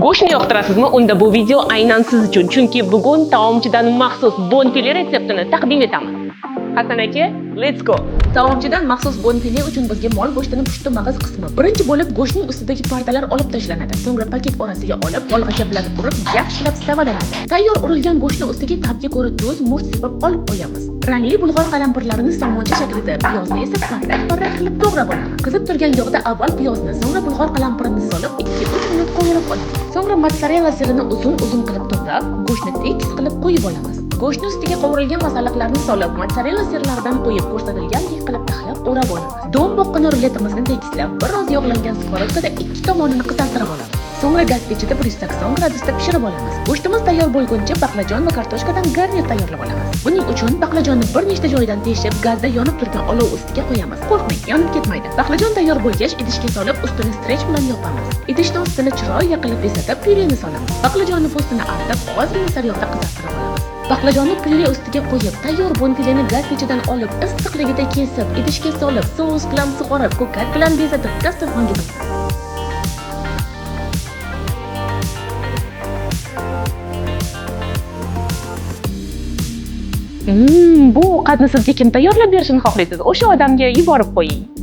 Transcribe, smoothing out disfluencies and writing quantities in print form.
Go'shtni yoqtirasizmi? Unda bu video aynan siz uchun. Chunki bugun taomchidan maxsus bonfile retseptini taqdim etamiz. Hasan aka, let's go. Taomchidan maxsus bonfile uchun bizga mol go'shtini pushti mag'iz qismi. Birinchi bo'lib go'shtning ustidagi pardalar olib tashlanadi. So'ngra paket orasiga olib, bolg'acha bilan urib, yaxshilab savalanadi. Tayyor urilgan go'shtni ustiga ta'bga ko'ra tuz, murch sepib olib qo'yamiz. Rangli bulg'or qalampirlarini somoncha shaklida, piyozni esa parrak qilib to'g'rab olamiz. Qizib turgan yog'da avval piyozni, so'ngra bulg'or qalampirini solib, 2-3 minut qo'yib olamiz. So'ngra mozzarella sirini uzun-uzun qilib to'g'rab, go'shtni tekis qilib qo'yib olamiz. Go'shtni ustiga qovurilgan masalliqlarni solib, mozzarella sirlaridan qo'yib ko'rsatilgandek qilib taxlab o'rab olamiz. Don boqqan ruletimizni tekislab, biroz yog'langan skоворodkada ikki tomonini qizartirib olamiz. So'ngra gaz pechida 180 gradusda pishirib olamiz. Go'shtimiz tayyor bo'lguncha baqlajon va kartoshkadan garnir tayyorlab olamiz. Buning uchun baqlajonni bir nechta joyidan teshib, gazda yonib turgan olov ustiga qo'yamiz. Qo'rqmang, yonib ketmaydi. Baqlajon tayyor bo'lgach, idishga solib, ustini strech bilan yopamiz. Idishni ustini chiroyli qilib bezatib, pyureni solamiz. Baqlajonni po'stini artib, ozgina sariyog'da qizartirib olamiz. Baqlajonni pyure ustiga qo'yib, tayyor bonfileni gaz pechidan olib, issiqligida kesib, idishga solib, sous bilan sug'orib, ko'kat bilan bezatib, dasturxonga qo'yamiz. Bu ovqatni sizga kim tayyorlab berishini xohlaysiz? O'sha odamga yuborib qo'ying.